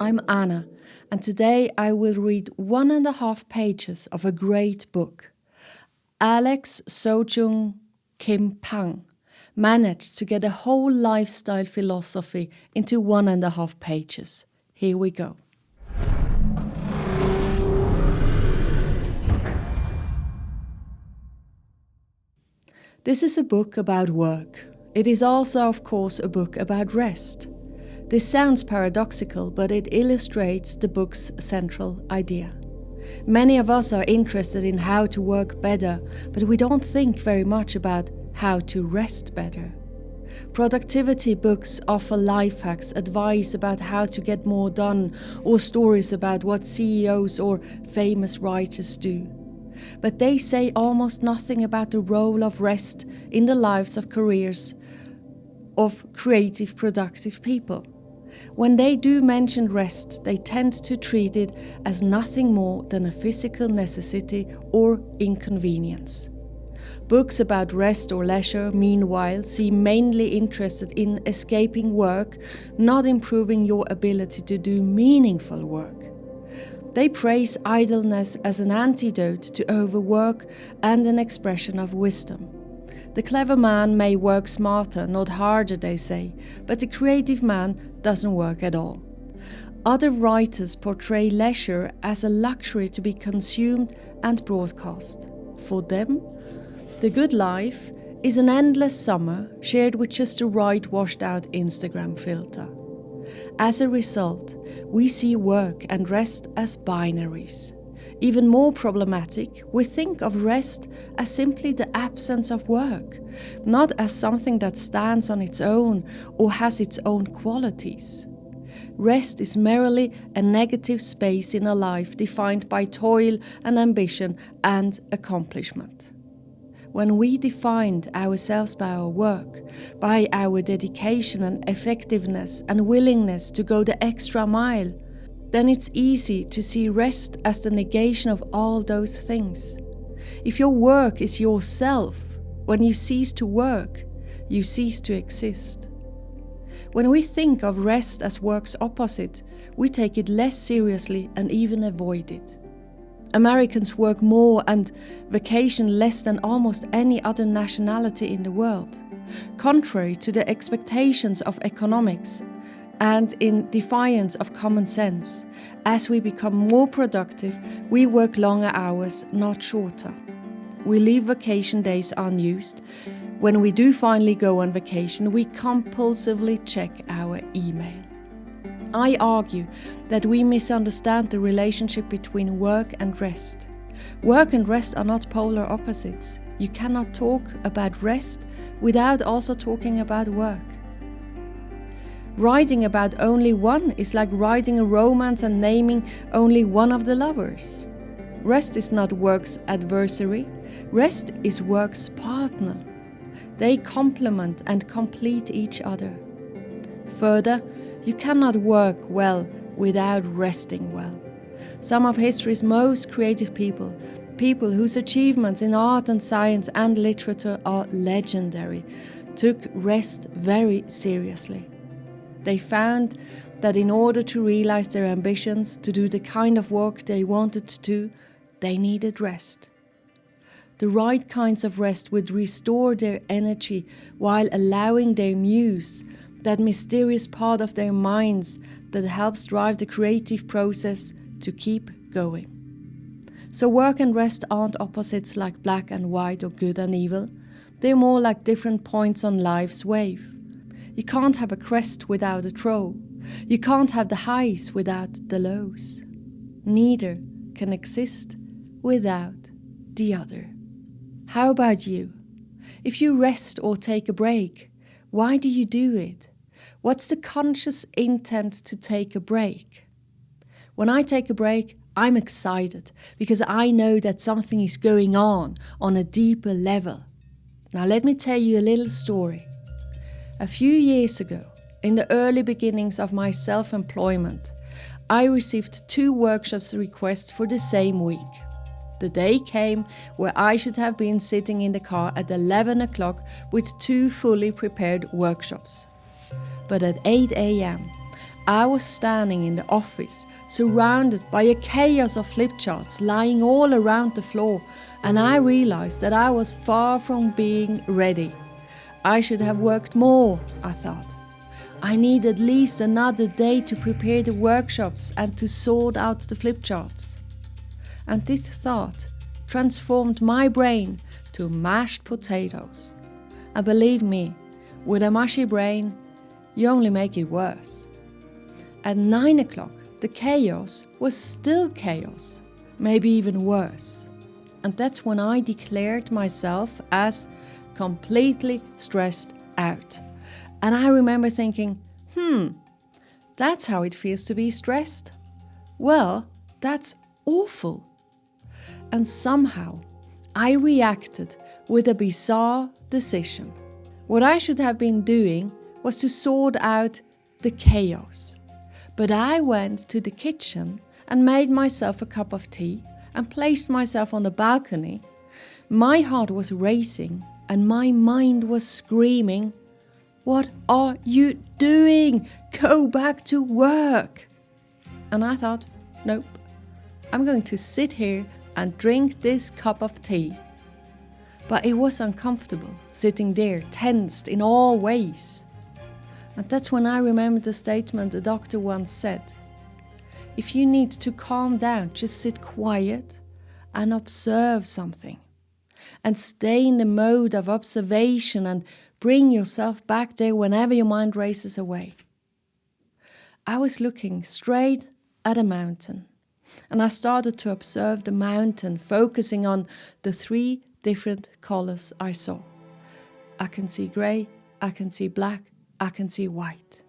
I'm Anna, and today I will read 1.5 pages of a great book. Alex Soojung-Kim Pang managed to get a whole lifestyle philosophy into 1.5 pages. Here we go. This is a book about work. It is also, of course, a book about rest. This sounds paradoxical, but it illustrates the book's central idea. Many of us are interested in how to work better, but we don't think very much about how to rest better. Productivity books offer life hacks, advice about how to get more done, or stories about what CEOs or famous writers do. But they say almost nothing about the role of rest in the lives of careers of creative, productive people. When they do mention rest, they tend to treat it as nothing more than a physical necessity or inconvenience. Books about rest or leisure, meanwhile, seem mainly interested in escaping work, not improving your ability to do meaningful work. They praise idleness as an antidote to overwork and an expression of wisdom. The clever man may work smarter, not harder, they say, but the creative man doesn't work at all. Other writers portray leisure as a luxury to be consumed and broadcast. For them, the good life is an endless summer shared with just the right washed-out Instagram filter. As a result, we see work and rest as binaries. Even more problematic, we think of rest as simply the absence of work, not as something that stands on its own or has its own qualities. Rest is merely a negative space in a life defined by toil and ambition and accomplishment. When we defined ourselves by our work, by our dedication and effectiveness and willingness to go the extra mile, then it's easy to see rest as the negation of all those things. If your work is yourself, when you cease to work, you cease to exist. When we think of rest as work's opposite, we take it less seriously and even avoid it. Americans work more and vacation less than almost any other nationality in the world. Contrary to the expectations of economics, and in defiance of common sense, as we become more productive, we work longer hours, not shorter. We leave vacation days unused. When we do finally go on vacation, we compulsively check our email. I argue that we misunderstand the relationship between work and rest. Work and rest are not polar opposites. You cannot talk about rest without also talking about work. Writing about only one is like writing a romance and naming only one of the lovers. Rest is not work's adversary. Rest is work's partner. They complement and complete each other. Further, you cannot work well without resting well. Some of history's most creative people whose achievements in art and science and literature are legendary, took rest very seriously. They found that in order to realize their ambitions, to do the kind of work they wanted to do, they needed rest. The right kinds of rest would restore their energy while allowing their muse, that mysterious part of their minds that helps drive the creative process, to keep going. So work and rest aren't opposites like black and white or good and evil. They're more like different points on life's wave. You can't have a crest without a trough. You can't have the highs without the lows. Neither can exist without the other. How about you? If you rest or take a break, why do you do it? What's the conscious intent to take a break? When I take a break, I'm excited because I know that something is going on a deeper level. Now let me tell you a little story. A few years ago, in the early beginnings of my self-employment, I received 2 workshops requests for the same week. The day came where I should have been sitting in the car at 11 o'clock with 2 fully prepared workshops. But at 8 a.m., I was standing in the office, surrounded by a chaos of flip charts lying all around the floor, and I realized that I was far from being ready. I should have worked more, I thought. I need at least another day to prepare the workshops and to sort out the flip charts. And this thought transformed my brain to mashed potatoes. And believe me, with a mushy brain, you only make it worse. At 9 o'clock, the chaos was still chaos, maybe even worse. And that's when I declared myself as completely stressed out. And I remember thinking, that's how it feels to be stressed? Well, that's awful. And somehow, I reacted with a bizarre decision. What I should have been doing was to sort out the chaos. But I went to the kitchen and made myself a cup of tea and placed myself on the balcony. My heart was racing and my mind was screaming, "What are you doing? Go back to work!" And I thought, nope, I'm going to sit here and drink this cup of tea. But it was uncomfortable, sitting there, tensed in all ways. And that's when I remembered the statement a doctor once said. If you need to calm down, just sit quiet and observe something. And stay in the mode of observation and bring yourself back there whenever your mind races away. I was looking straight at a mountain. And I started to observe the mountain, focusing on the 3 different colors I saw. I can see grey, I can see black, I can see white.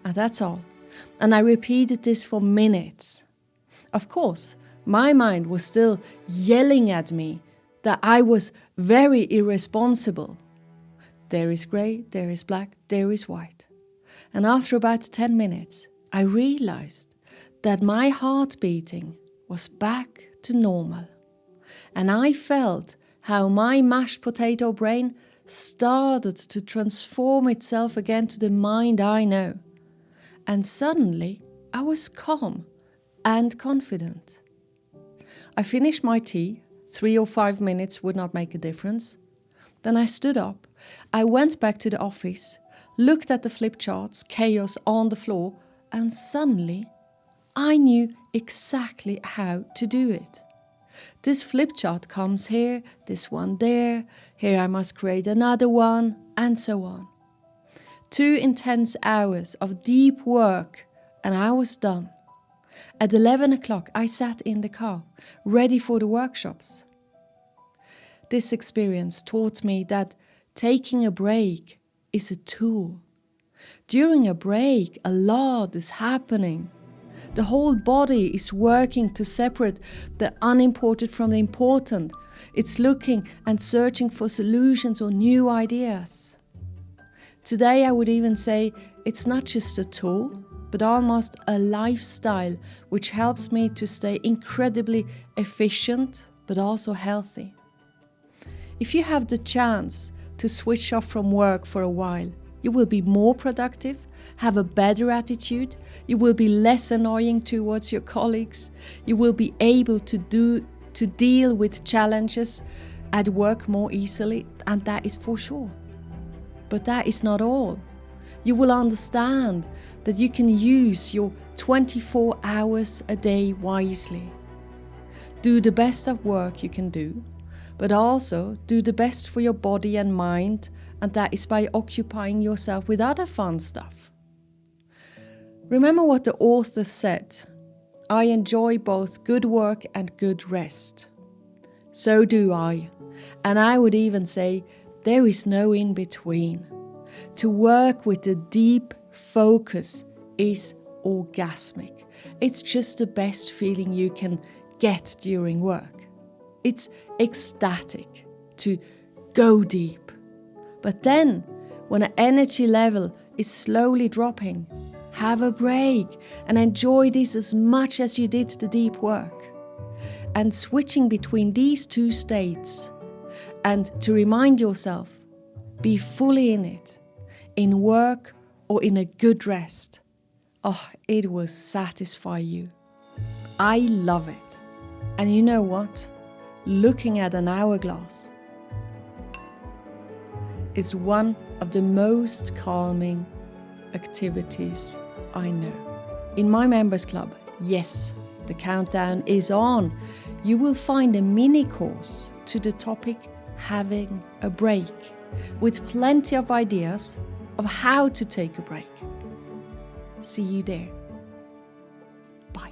And that's all. And I repeated this for minutes. Of course, my mind was still yelling at me that I was very irresponsible. There is grey, there is black, there is white. And after about 10 minutes, I realized that my heart beating was back to normal. And I felt how my mashed potato brain started to transform itself again to the mind I know. And suddenly, I was calm and confident. I finished my tea. 3 or 5 minutes would not make a difference. Then I stood up. I went back to the office, looked at the flip charts, chaos on the floor, and suddenly I knew exactly how to do it. This flip chart comes here, this one there, here I must create another one, and so on. 2 intense hours of deep work, and I was done. At 11 o'clock, I sat in the car, ready for the workshops. This experience taught me that taking a break is a tool. During a break, a lot is happening. The whole body is working to separate the unimportant from the important. It's looking and searching for solutions or new ideas. Today I would even say it's not just a tool, but almost a lifestyle which helps me to stay incredibly efficient, but also healthy. If you have the chance to switch off from work for a while, you will be more productive, have a better attitude, you will be less annoying towards your colleagues, you will be able to deal with challenges at work more easily, and that is for sure. But that is not all. You will understand that you can use your 24 hours a day wisely. Do the best of work you can do, but also do the best for your body and mind, and that is by occupying yourself with other fun stuff. Remember what the author said, "I enjoy both good work and good rest." So do I, and I would even say there is no in between. To work with a deep focus is orgasmic. It's just the best feeling you can get during work. It's ecstatic to go deep. But then, when an energy level is slowly dropping, have a break and enjoy this as much as you did the deep work. And switching between these 2 states, and to remind yourself, be fully in it, in work or in a good rest. Oh, it will satisfy you. I love it. And you know what? Looking at an hourglass is one of the most calming activities I know. In my members club, yes, the countdown is on. You will find a mini course to the topic having a break, with plenty of ideas of how to take a break. See you there. Bye.